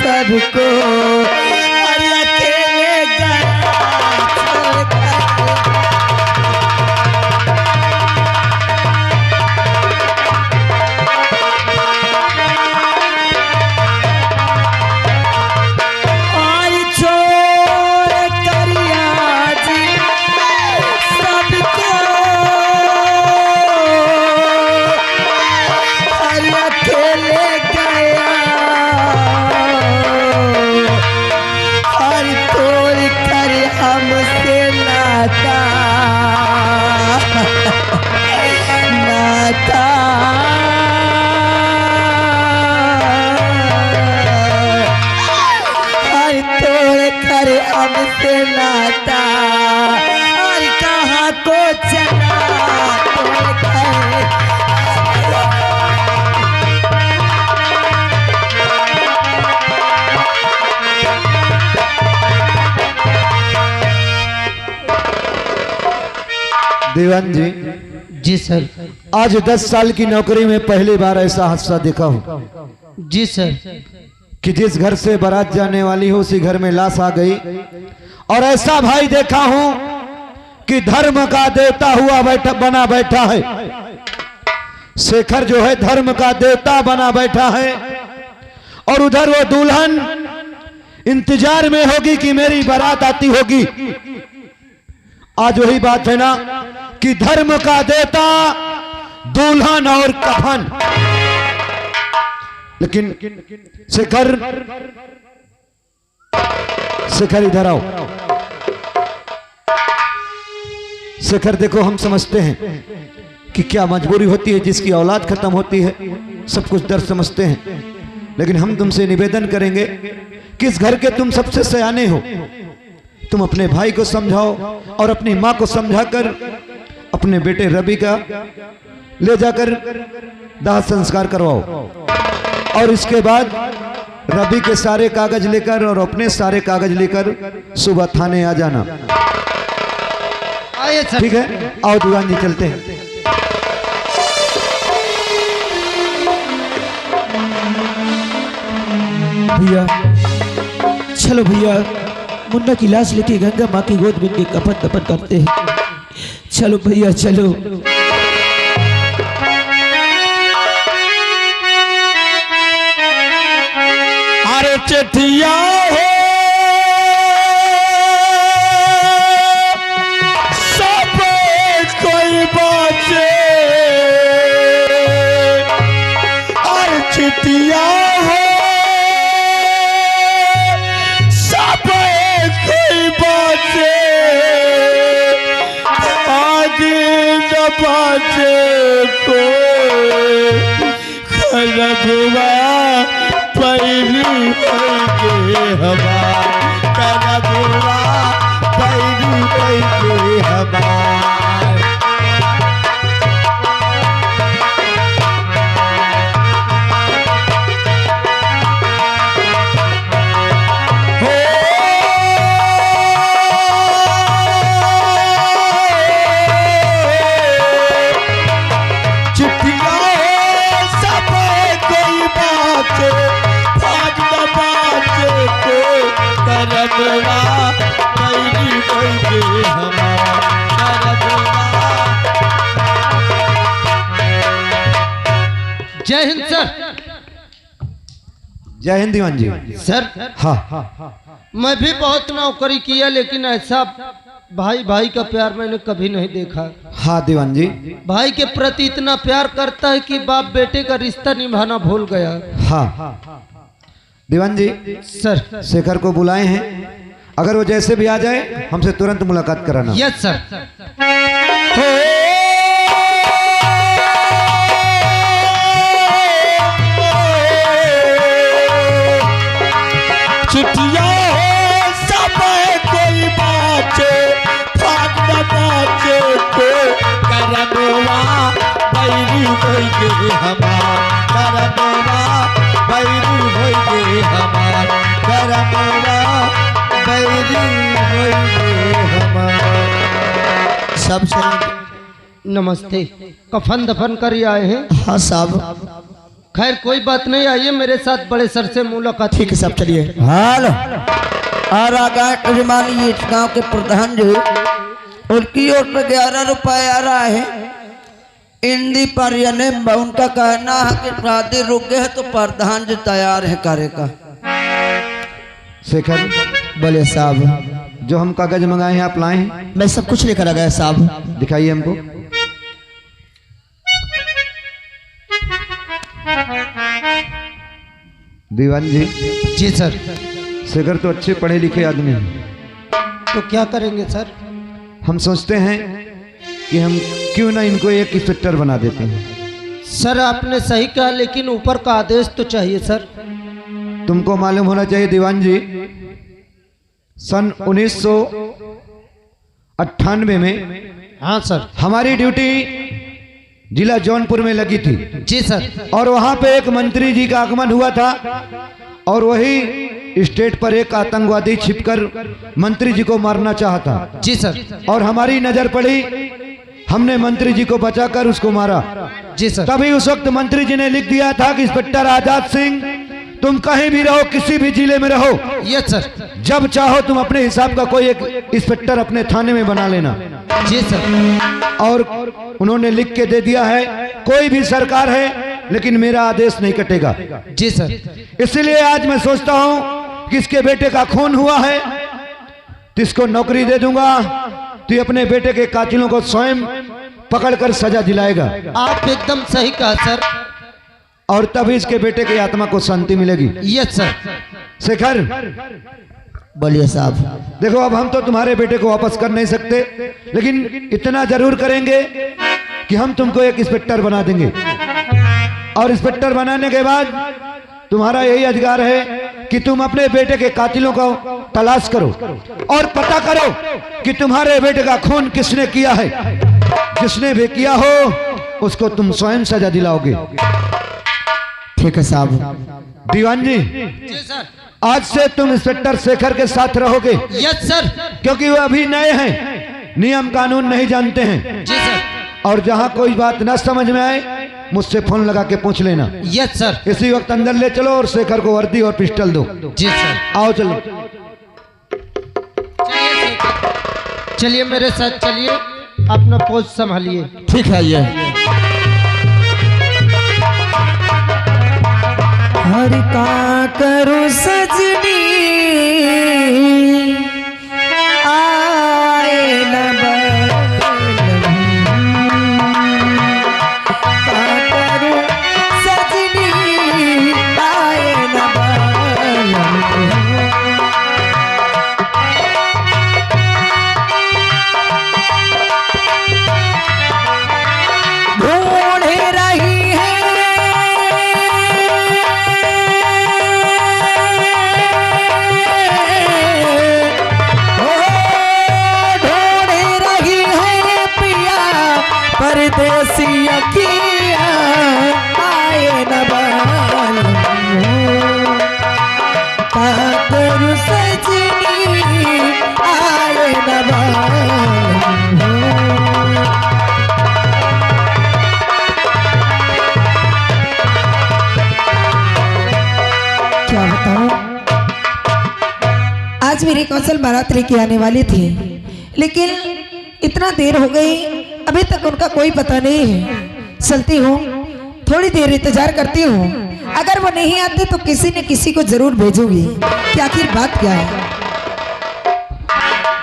सबको और अकेले गया छोड़कर। हमसे नाता और कहाँ को चला दीवान जी। जी सर। आज 10 साल की नौकरी में पहली बार ऐसा हादसा देखा हूँ। जी सर। कि जिस घर से बारात जाने वाली हो उसी घर में लाश आ गई। और ऐसा भाई देखा हूं कि धर्म का देवता हुआ बना बैठा है। शेखर जो है धर्म का देवता बना बैठा है और उधर वो दुल्हन इंतजार में होगी कि मेरी बारात आती होगी। आज वही बात है ना कि धर्म का देवता दुल्हन और कफन। लेकिन शेखर इधर आओ। शेखर देखो, हम समझते हैं कि क्या मजबूरी होती है, जिसकी औलाद खत्म होती है सब कुछ दर्द समझते हैं। लेकिन हम तुमसे निवेदन करेंगे कि इस घर के तुम सबसे सयाने हो, तुम अपने भाई को समझाओ और अपनी माँ को समझाकर अपने बेटे रवि का ले जाकर दाह संस्कार करवाओ। और इसके बाद रवि के सारे कागज लेकर और अपने सारे कागज लेकर सुबह थाने आ जाना। ठीक है, आओ दीवान जी चलते हैं। भैया चलो भैया, मुन्ना की लाश लेके गंगा माँ की गोद में कफन दफन करते हैं। चलो भैया चलो। अरे चिट्ठिया हो सब कोई बाचे, और चिट्ठिया हो सब कोई बाचे, आगे न बाचे को खलबवा पैरी पैके हमार, करबुआ पैरी पैके हमार। चिट्ठिया सब कोई बात जय हिंद सर। जय हिंद दीवान जी। सर हाँ, मैं भी बहुत नौकरी किया लेकिन ऐसा भाई भाई का प्यार मैंने कभी नहीं देखा। हाँ दीवान जी। भाई के प्रति इतना प्यार करता है कि बाप बेटे का रिश्ता निभाना भूल गया। हाँ दीवान जी। सर शेखर को बुलाए हैं, अगर वो जैसे भी आ जाए हमसे तुरंत मुलाकात कराना। Yes sir. चिट्ठिया हो सब कोई बाचे, भाग न बाचे को करबुआ पैरी पैके हमार, करबुआ पैरी पैके हमार, करबुआ पैरी पैके हमार। सब सही। नमस्ते। कफन दफन कर आए हैं? हाँ साहब। खैर कोई बात नहीं, आइए मेरे साथ बड़े सर से मुलाकात। ठीक है साहब, चलिए। हेलो और आगा यजमानी इस गांव के प्रधान जी, उनकी ओर से 11 रुपए आ रहा है हिंदी पर, यानी उनका कहना है कि शादी रुक गए है तो प्रधान जी तैयार है करे का। शेखर, बोलिए साहब। जो हम कागज मंगाए हैं आप लाए हैं? मैं सब कुछ लेकर आ गया साहब। दिखाइए हमको। दीवान जी। जी सर। शेखर तो अच्छे पढ़े लिखे आदमी हैं, तो क्या करेंगे सर? हम सोचते हैं कि हम क्यों ना इनको एक इंस्पेक्टर बना देते हैं। सर आपने सही कहा, लेकिन ऊपर का आदेश तो चाहिए सर। तुमको मालूम होना चाहिए दीवान जी, सन 1998 में हाँ सर। हमारी ड्यूटी जिला जौनपुर में लगी थी। जी सर। और वहां पे एक मंत्री जी का आगमन हुआ था और वही स्टेट पर एक आतंकवादी छिपकर मंत्री जी को मारना चाहता। जी सर। और हमारी नजर पड़ी, हमने मंत्री जी को बचाकर उसको मारा। जी सर। तभी उस वक्त मंत्री जी ने लिख दिया था कि इंस्पेक्टर आजाद सिंह तुम कहीं भी रहो, किसी भी जिले में रहो, यस सर, जब चाहो तुम अपने हिसाब का कोई एक इंस्पेक्टर अपने थाने में बना लेना। जी सर। और उन्होंने लिख के दे दिया है, कोई भी सरकार है लेकिन मेरा आदेश नहीं कटेगा। जी सर। इसलिए आज मैं सोचता हूं कि इसके बेटे का खून हुआ है तो इसको नौकरी दे दूंगा, तो ये अपने बेटे के कातिलों को स्वयं पकड़कर सजा दिलाएगा। आप एकदम सही कहा सर। और तभी इसके बेटे की आत्मा को शांति मिलेगी। Yes sir. शेखर, बोलिए साहब। देखो अब हम तो तुम्हारे बेटे को वापस कर नहीं सकते, लेकिन इतना जरूर करेंगे कि हम तुमको एक इंस्पेक्टर बना देंगे। और इंस्पेक्टर बनाने के बाद तुम्हारा यही अधिकार है कि तुम अपने बेटे के कातिलों को तलाश करो और पता करो कि तुम्हारे बेटे का खून किसने किया है। जिसने भी किया हो उसको तुम स्वयं सजा दिलाओगे। ठीक है साहब। दीवान जी, जी सर। आज से तुम इंस्पेक्टर शेखर के साथ रहोगे। Yes sir. क्योंकि वो अभी नए हैं, नियम कानून नहीं जानते हैं। जी सर। और जहां कोई बात ना समझ में आए मुझसे फोन लगा के पूछ लेना। Yes sir. इसी वक्त अंदर ले चलो और शेखर को वर्दी और पिस्टल दो। जी सर। आओ चलो। चलिए मेरे साथ चलिए, अपना पोज संभालिए। ठीक है ये। हर का करो सजनी आए न आज मेरी कौशल बारात लेके आने वाली थी, लेकिन इतना देर हो गई अभी तक उनका कोई पता नहीं है। चलती हूँ, थोड़ी देर इंतजार करती हूँ, अगर वो नहीं आते तो किसी न किसी को जरूर भेजूंगी कि आखिर बात क्या है।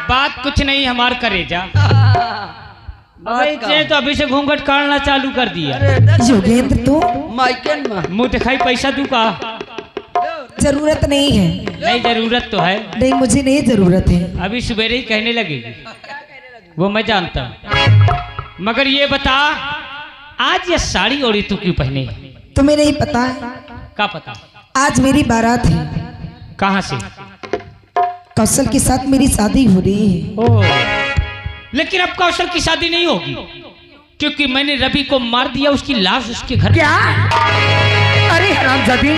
बात कुछ नहीं, हमार करेजा तो अभी से घूंघट काटना चालू कर दिया। योगेंद्र तू मुँह दिखाई पैसा दूं का? जरूरत नहीं है। नहीं जरूरत तो है। नहीं मुझे नहीं जरूरत है। अभी सवेरे ही कहने लगेगी, वो मैं जानता हूँ। मगर ये बता, आज ये साड़ी ओढ़ी तू क्यों पहने? तुम्हें नहीं पता है? क्या पता? आज मेरी बारात है। कहाँ से? कौशल के साथ मेरी शादी हो रही है। ओह, लेकिन अब कौशल की शादी नहीं होगी, क्योंकि मैंने रवि को मार दिया, उसकी लाश उसके घर। क्या? अरे हरामजादी,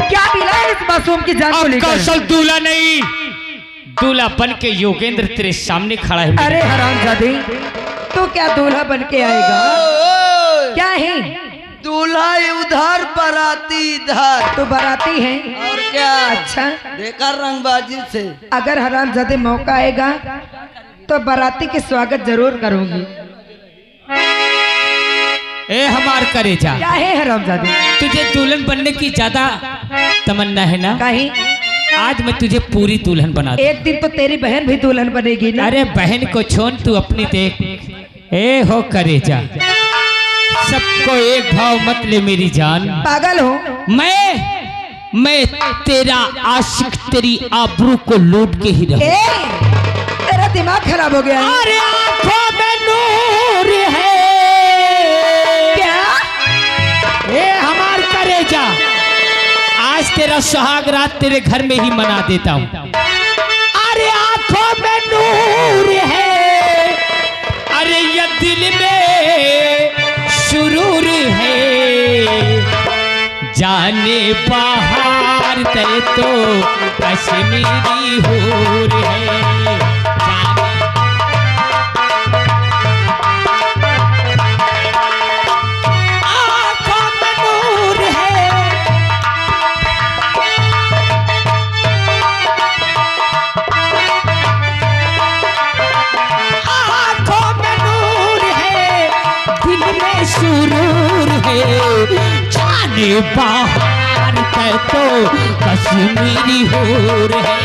क्या मिला है इस मासूम की जान को लेकर? कौशल दूल्हा नहीं, दूल्हा बन के योगेंद्र तेरे सामने खड़ा है। अरे हरामजादी, तो क्या दूल्हा बन के आएगा? क्या है? दूल्हा उधर बाराती इधर। तो बाराती है। और क्या? अच्छा देखा रंगबाजी से। अगर हरामजादे मौका आएगा तो बाराती के स्वागत जरूर करूंगी। ए हमार करेजा, क्या है हरामजादे? तुझे दुल्हन बनने की ज्यादा तमन्ना है ना? कहीं आज मैं तुझे पूरी दुल्हन बना दूं। एक दिन तो तेरी बहन भी दुल्हन बनेगी ना। अरे बहन को छोड़, तू अपनी देख। ए हो करेजा, सबको एक भाव मत ले मेरी जान। पागल हो? मैं तेरा आशिक, तेरी आबरू को लूट के ही रहूं। तेरा दिमाग खराब हो गया है। अरे आंखों में नूर है क्या? ए हमार करेजा, आज तेरा सुहाग रात तेरे घर में ही मना देता हूँ। अरे आंखों में नूर है, अरे ये दिल में सुरूर है, जाने बाहर ते तो कश्मीरी हूर है। आंखों में नूर है, आंखों में नूर है, दिल में सुरूर है, जाने बाहर ते तो कश्मीरी हूर है।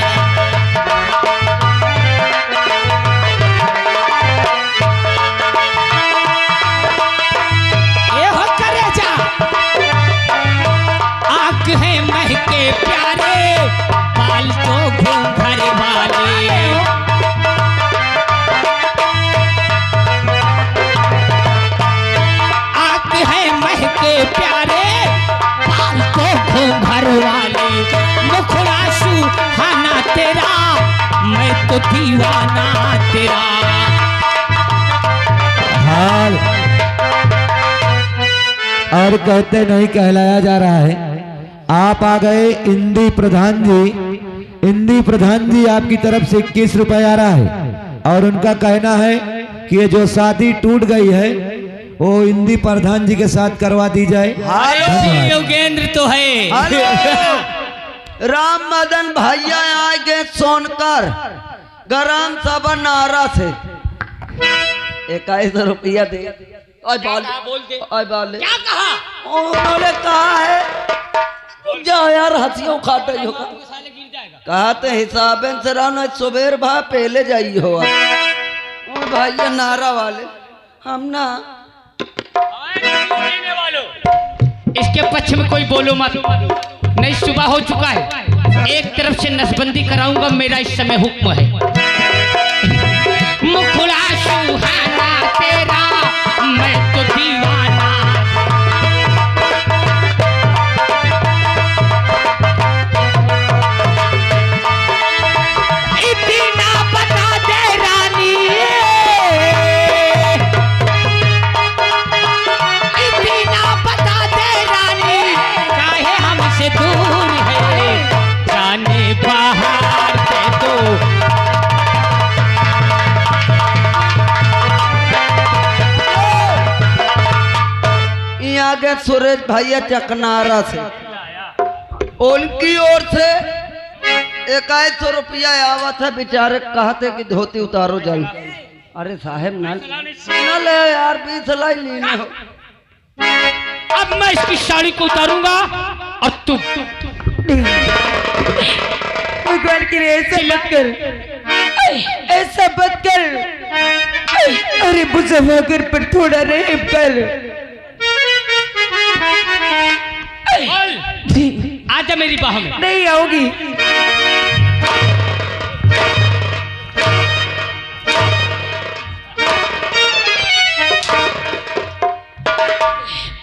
ए हो करेजा, आंख है महके प्यारे, बाल तो घूंघर वाले, आंख है महके प्यारे, बाल तो घूंघर वाले, मुखड़ा सुहाना तेरा, मैं तो दीवाना तेरा। हाल और कहते नहीं कहलाया जा रहा है। आप आ गए इंदी प्रधान जी। इंदी प्रधान जी आपकी तरफ से 21 रुपए आ रहा है और उनका कहना है कि ये जो शादी टूट गई है वो इंदी प्रधान जी के साथ करवा दी जाए। धन्यवाद। योगेंद्र तो है। हेलो राम मदन भैया आए गए सोनकर गरम सभा नारा से 21 रुपया दे। बोल दे। क्या कहा? उन्होंने कहा है जा यार हंसियों खाते हो कहा तो हिसाब से रहना सुबेर भा पहले जाइए हो भैया नारा वाले हम ना इसके पक्ष में कोई बोलो मत, नहीं सुबह हो चुका है, एक तरफ से नसबंदी कराऊंगा, मेरा इस समय हुक्म है। मुखड़ा सुहाना तेरा, मैं तो दीवाना। इतना बता दे रानी, इतना बता दे रानी, काहे हमसे दूर है, जाने बाहर से तो। यहाँ के सुरेश भैया चकनारा से उनकी ओर से 21 रुपया आवत है। बेचारे कहते कि धोती उतारो जल्दी। अरे साहब न ले यार 20 लाई लेने हो। अब मैं इसकी साड़ी को उतारूंगा और तुम भगवान के लिए ऐसा मत कर, ऐसा मत कर। अरे मुजफ्फर पर थोड़ा रहम कर। आजा मेरी बाहों में। नहीं आओगी।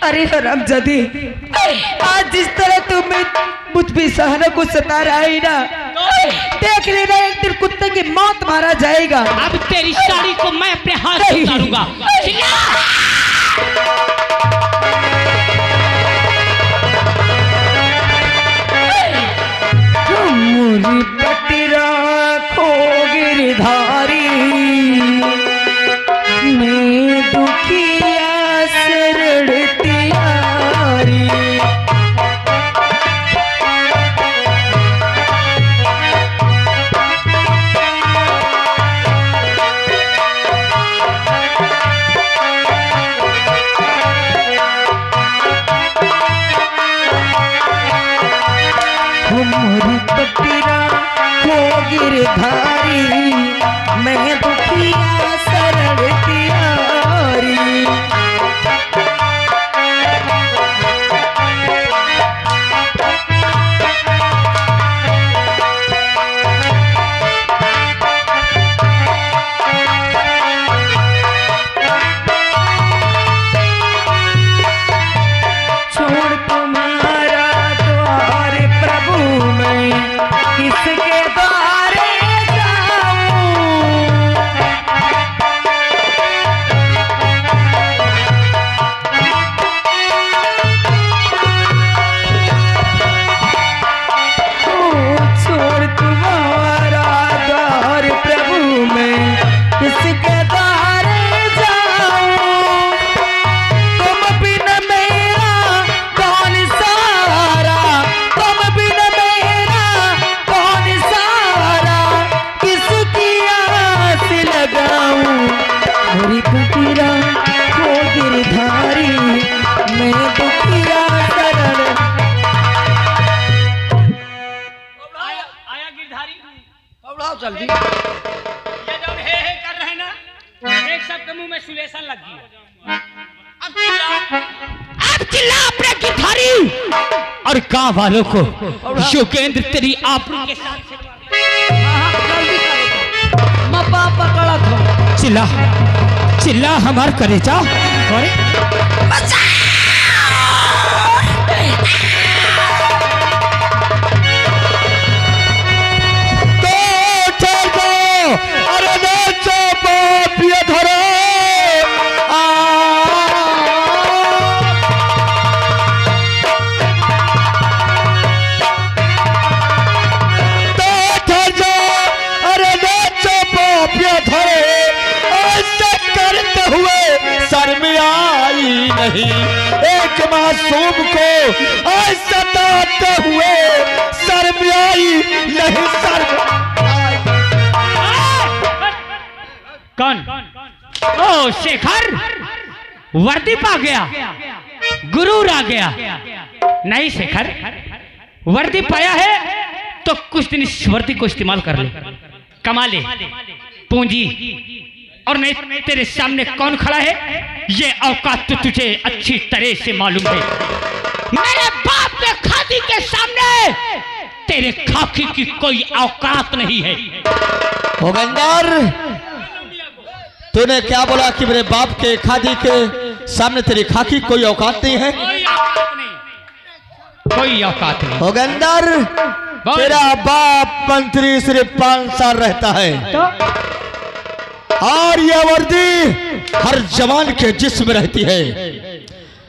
अरे हरामजादी, आज जिस तरह तुम मुझ पे सहना को सता रहा है ना, देख लेना एक दिन कुत्ते की मौत मारा जाएगा। अब तेरी साड़ी को मैं अपने हाथ से उतारूंगा। मोरी पटिरा खो गिरधारी, मैं दुखिया शरणतिया मोरी पपीरा हो गिरधारी मैं दुखिया शरण तिहारी। छोड़ तुम्हारा द्वार प्रभु मैं किसके द्वारे जाऊं। छोड़ तुम्हारा द्वार प्रभु मैं किसके द्वारे जाऊं। तुम बिन मेरा कौन सहारा, तुम बिन मेरा कौन सहारा, किसकी आस लगाऊं। मोरी पपीरा हो गिरधारी मैं दुखिया शरण। आया गिरधारी उड़ाओ जल्दी। ये जब हे कर रहे ना, एक सबके मुंह में सुलेशन लग गई। अब चिल्ला अपने गिरधारी और गांव वालों को योगेंद्र तेरी आबरू के साथ मपा पकड़ा था। चिल्ला चिल्ला हमार करेजा। अरे अरे नाचो बाप ये धरो अरे नाचो बाप ये धरो ऐसे करते हुए शर्म आई नहीं। एक मासूम को ऐसा सताते हुए शर्म आई नहीं। शर्म कौन? ओ शेखर, वर्दी पा गया, गुरूर आ गया। नहीं शेखर, वर्दी पाया है तो कुछ दिन इस वर्दी को इस्तेमाल कर ले, कमा ले पूंजी। और नहीं तेरे सामने कौन खड़ा है ये औकात तो तुझे अच्छी तरह से मालूम है। मेरे बाप के खादी के सामने तेरे खाकी की कोई औकात नहीं है। होगंदर, तूने क्या बोला कि मेरे बाप के खादी के सामने तेरी खाकी कोई औकात नहीं है? कोई औकात नहीं, कोई औकात नहीं। होगंदर, तेरा बाप मंत्री सिर्फ 5 साल रहता है और यह वर्दी हर जवान के जिस्म रहती है।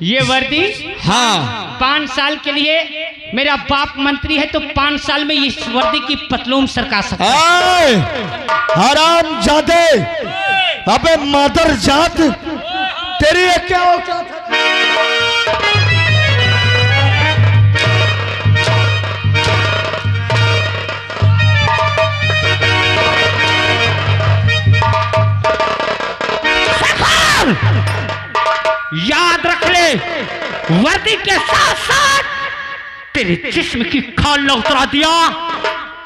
ये वर्दी? हाँ। 5 साल के लिए मेरा बाप मंत्री है तो 5 साल में इस वर्दी की पतलून सरका सकता है। हराम जादे, अबे मादर जात, तेरी ये क्या औकात है? याद रख ले, वर्दी के साथ साथ तेरे जिस्म की खाल न उतरा दिया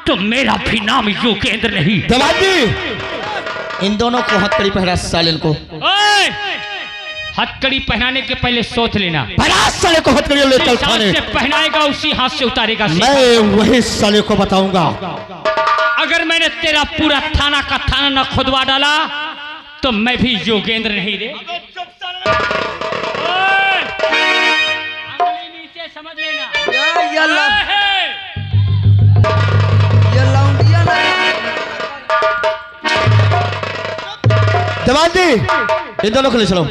तो मेरा भी नाम योगेंद्र नहीं। दवादी, इन दोनों को हथकड़ी पहना साले को। हथकड़ी पहनाने के पहले सोच लेना। पहना साले को हथकड़ी ले चल थाने। से पहनाएगा उसी हाथ से उतारेगा। मैं वही साले को बताऊंगा। अगर मैंने तेरा पूरा थाना का थाना न खुदवा डाला तो मैं भी योगेंद्र नहीं रे। नीचे समझ लेना। दवादी, इन दोनों को ले चलो।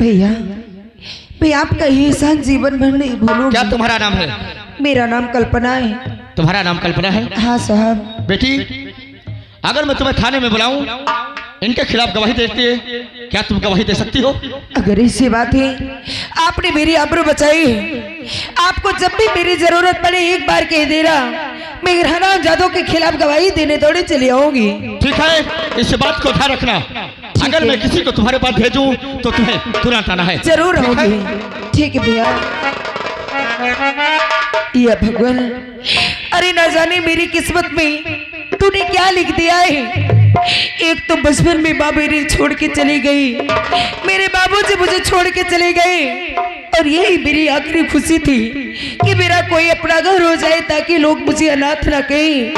भैया, मैं आपका ये एहसान जीवन भर नहीं भूलूंगी। क्या तुम्हारा नाम है? मेरा नाम कल्पना है। तुम्हारा नाम कल्पना है? हाँ साहब। बेटी, अगर मैं तुम्हें थाने में बुलाऊं इनके खिलाफ गवाही देती है, क्या तुम गवाही दे सकती हो? अगर ऐसी बात है, आपने मेरी आबरू बचाई है। आपको जब भी मेरी जरूरत पड़े एक बार कह देना, मैं हराम जादों के खिलाफ गवाही देने थोड़ी चली आऊंगी। ठीक है, इस बात को ध्यान रखना। अगर मैं किसी को तुम्हारे पास भेजूं तो तुम्हें तुरंत आना है। जरूर आऊंगी। ठीक है भैया। या भगवान, अरे ना जाने मेरी किस्मत में तूने क्या लिख दिया है। एक तो बचपन में माँ मेरी छोड़ के चली गई, मेरे बाबूजी मुझे छोड़ के चले गए, और यही मेरी आखिरी खुशी थी कि मेरा कोई अपना घर हो जाए ताकि लोग मुझे अनाथ ना कहें।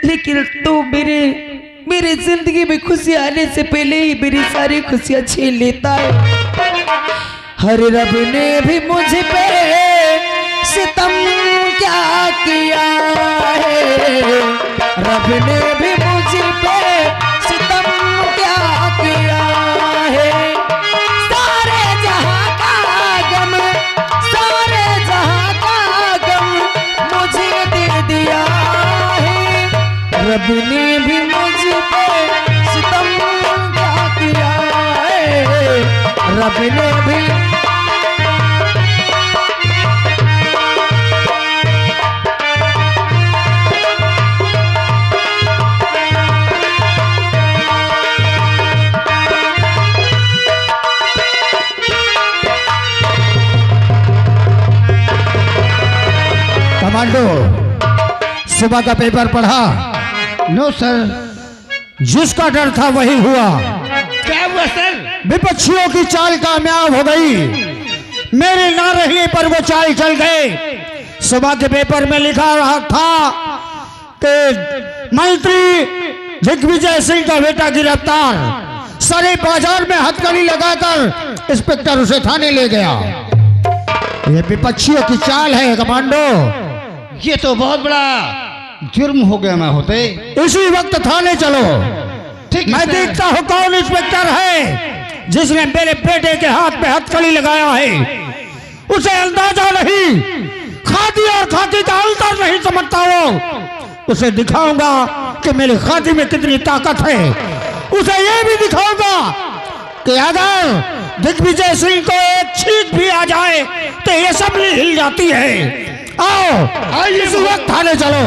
लेकिन तो मेरे जिंदगी में खुशी आने से पहले ही मेरी सारी खुशियां छीन लेता है। हर रब ने भी मुझ पे सितम क्या किया है, रब ने भी मुझ पे सितम क्या किया है। सारे जहां का गम, सारे जहां का गम मुझे दे दिया है, रब ने भी मुझ पे सितम क्या किया है, रब ने भी। कमांडो, सुबह का पेपर पढ़ा? No sir. जिसका डर था वही हुआ। क्या हुआ सर? विपक्षियों की चाल कामयाब हो गई, मेरे ना रहने पर वो चाल चल गए। सुबह के पेपर में लिखा रहा था कि मंत्री दिग्विजय सिंह का बेटा गिरफ्तार। सारे बाजार में हथकड़ी लगाकर इंस्पेक्टर उसे थाने ले गया। ये विपक्षियों की चाल है कमांडो। ये तो बहुत बड़ा जुर्म हो गया मैं होते। इसी वक्त थाने चलो। ठीक है मैं सर। देखता हूँ कौन इंस्पेक्टर है जिसने मेरे बेटे के हाथ पे हथकड़ी लगाया है। उसे अंदाजा नहीं, खादी और खाकी का अंतर नहीं समझता वो। उसे दिखाऊंगा कि मेरी खादी में कितनी ताकत है। उसे ये भी दिखाऊंगा कि अगर दिग्विजय सिंह को एक छींक भी आ जाए तो ये असेंबली हिल जाती है। आओ इसी वक्त थाने चलो।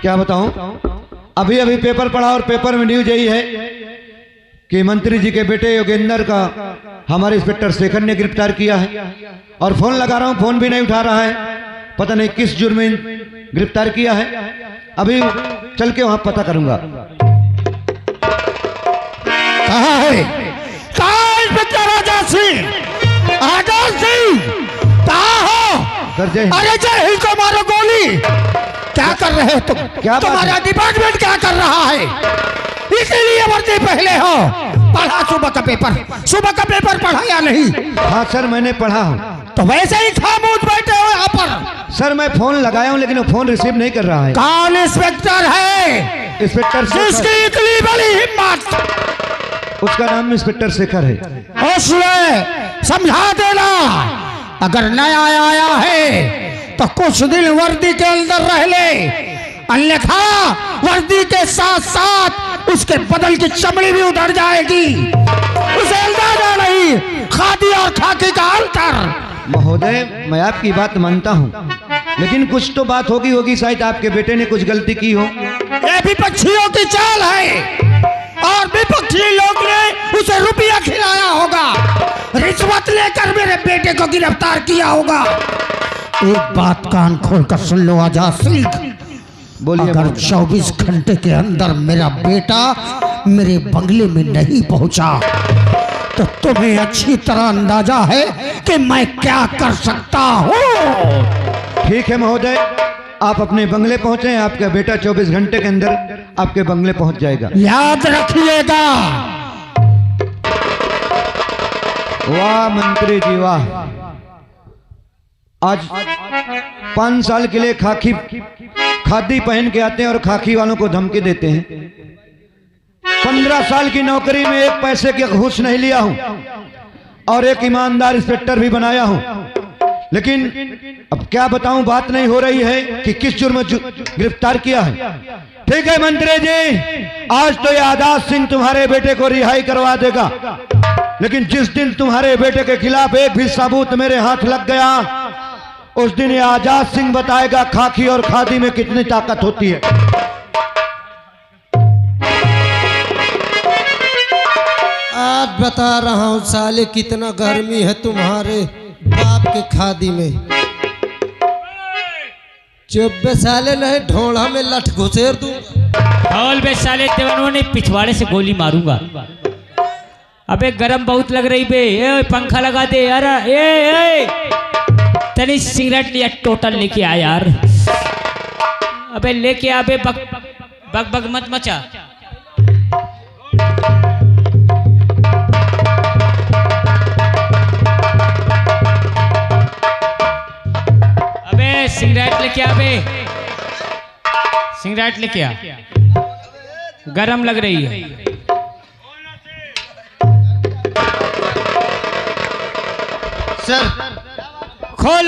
क्या बताऊं, अभी अभी पेपर पढ़ा और पेपर में न्यूज यही है कि मंत्री जी के बेटे योगेंद्र का हमारे इंस्पेक्टर शेखर ने गिरफ्तार किया है। और फोन लगा रहा हूं, फोन भी नहीं उठा रहा है। पता नहीं किस जुर्म में गिरफ्तार किया है। अभी चल के वहां पता करूंगा। कहाँ है? कहाँ है इंस्पेक्टर आजाद सिंह? आजाद सिंह कहाँ हो? अरे जय हिंद को मारो गोली। क्या कर रहे हो तुम? क्या तुम्हारा डिपार्टमेंट क्या कर रहा है? इसीलिए वर्दी पहले हो। पढ़ा सुबह का पेपर? सुबह का पेपर पढ़ा या नहीं? हाँ सर, मैंने पढ़ा हूँ। तो वैसे ही खामोश बैठे हो यहाँ पर। सर मैं फोन लगाया हूँ लेकिन वो फोन रिसीव नहीं कर रहा है। कौन इंस्पेक्टर है? इंस्पेक्टर जिसकी इतनी बड़ी हिम्मत? उसका नाम इंस्पेक्टर शेखर है। उसने समझा देना, अगर नया आया है तो कुछ दिन वर्दी के अंदर रह ले, अन्यथा वर्दी के साथ साथ उसके बदन की चमड़ी भी उतर जाएगी। उसे अंदाजा नहीं खादी और खाकी का अंतर। महोदय, मैं आपकी बात मानता हूँ लेकिन कुछ तो बात होगी शायद आपके बेटे ने कुछ गलती की हो। ये विपक्षियों की चाल है और विपक्षी लोग ने उसे रुपया खिलाया होगा, रिश्वत लेकर मेरे बेटे को गिरफ्तार किया होगा। एक बात कान खोलकर सुन लो आजाद सिंह, बोलिए। अगर 24 घंटे के अंदर मेरा बेटा मेरे बंगले में नहीं पहुंचा तो तुम्हें अच्छी तरह अंदाजा है कि मैं क्या कर सकता हूँ। ठीक है महोदय, आप अपने बंगले पहुंचे। आपका बेटा 24 घंटे के अंदर आपके बंगले पहुंच जाएगा। याद रखिएगा। वाह मंत्री जी वाह, आज 5 साल के लिए खादी पहन के आते हैं और खाकी वालों को धमकी देते हैं। 15 साल की नौकरी में एक पैसे की घूस नहीं लिया हूं और एक ईमानदार इंस्पेक्टर भी बनाया हूं, लेकिन अब क्या बताऊं, बात नहीं हो रही है कि किस जुर्म में गिरफ्तार किया है। ठीक है मंत्री जी, आज तो ये आजाद सिंह तुम्हारे बेटे को रिहाई करवा देगा, लेकिन जिस दिन तुम्हारे बेटे के खिलाफ एक भी सबूत मेरे हाथ लग गया, उस दिन ये आजाद सिंह बताएगा खाकी और खादी में कितनी ताकत होती है। आज बता रहा हूँ साले कितना गर्मी है तुम्हारे बाप के खादी में। चुप बे साले, नहीं ढोड़ा में लठ घुसेर दूं। ढोल बे साले, देवनों ने पिछवाड़े से गोली मारूंगा। अबे गरम बहुत लग रही बे, ए पंखा लगा दे यार। ए तनी सिगरेट लिया टोटल लेके आ यार। अबे लेके आ बे, बग बग बग मत मचा। अबे सिगरेट लेके आ बे, सिगरेट लेके आ, गरम लग रही है। सर खोल,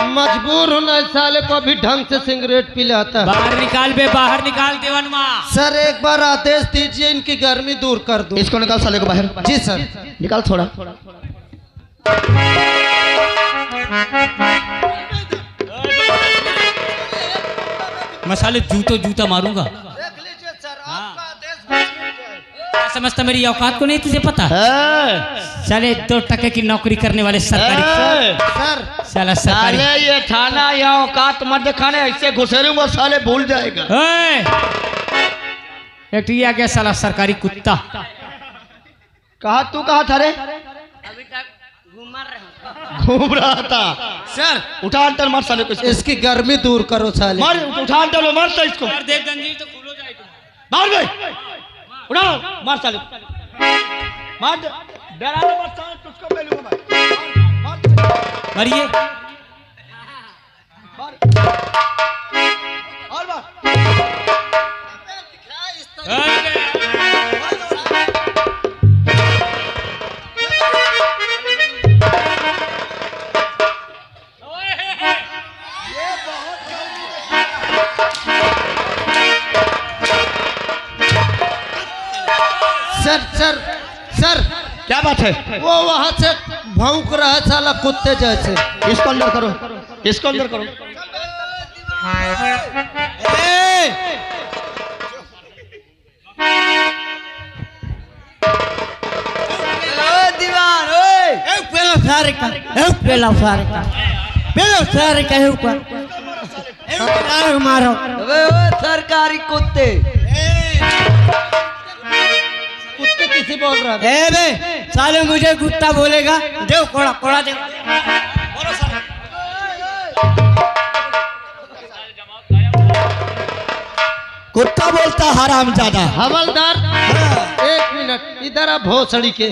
मजबूर होना साले को अभी ढंग से सिगरेट पिलाता है। बाहर निकाल बे, बाहर निकाल देवनमा। सर एक बार आदेश दीजिए, इनकी गर्मी दूर कर दूं। इसको निकाल साले को बाहर। जी सर। निकाल थोड़ा। मसाले जूतो जूता मारूंगा। देख लीजिए सर, आपका आदेश क्या समझता मेरी औकात को नहीं तुझे पता? साले 2 टके की नौकरी करने वाले सरकारी सर साला सरकारी। साले ये थाना या औकात मत दिखाने, ऐसे घुसेरूंगा साले भूल जाएगा। एक आ गया साला सरकारी कुत्ता। कहा तू कहा था रे? अभी तक घूम रहा था। सर उठा अंतर मार साले को। इसकी गर्मी दूर करो साले। मार, उठा अंतर मारता इसको। देख गंजीर तो खुल हो जाए। मार बे, उठा मार साले, मार दे। डराने मत साले, तुझको मैं लूंगा मैं। मार मरिए। और मार। सर सर सर, क्या बात है? वो वहां से भौंक रहा है साला कुत्ते जैसे। इसको अंदर करो, इसको अंदर करो। दीवान मारो सरकारी कुत्ते। कुत्ते किसी बोल रहा है? बे साले मुझे कुत्ता बोलेगा, दे कोड़ा कोड़ा दे। कुत्ता बोलता हरामजादा। हवलदार एक मिनट इधर आ, भोसड़ी के।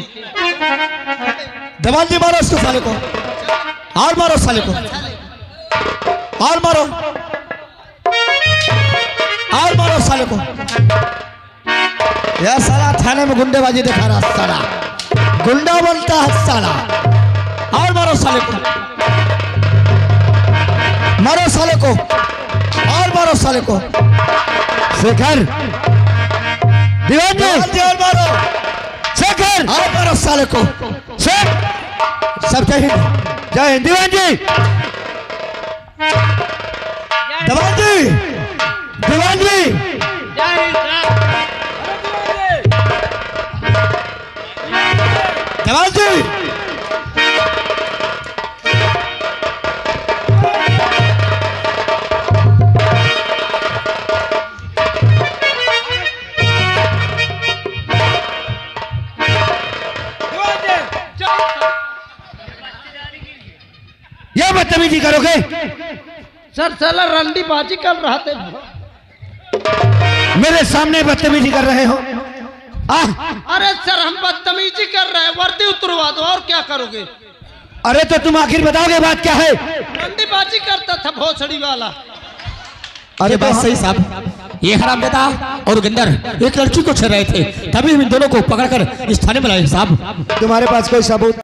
दबाल दी, मारो उसको साले को, और मारो साले को, और मारो, और मारो साले को। यह साला थाने में गुंडेबाजी दिखा रहा साला, गुंडा बोलता है साला। और मारो साले को, मारो साले को, और मारो साले को। शेखर, दीवान जी और मारो। शेखर, और मारो साले को। सब जय हिंद, जय हिंद। दीवान जी, दीवान जी, दीवान जी, दीवान जी। ये बदतमीजी करोगे? सर साला रंडी बाजी कर रहा थे। मेरे सामने बदतमीजी कर रहे हो? अरे सर हम बदतमीजी कर रहे हैं, वर्दी उतरवा दो। और क्या करोगे? अरे तो तुम आखिर बताओगे बात क्या है? रंडी बाजी करता था भोसड़ी वाला। अरे बात सही साहब, ये हरामजादा और गंदर एक लड़की को छेड़ रहे थे, तभी इन दोनों को पकड़कर इस थाने में लाए साहब। तुम्हारे पास कोई सबूत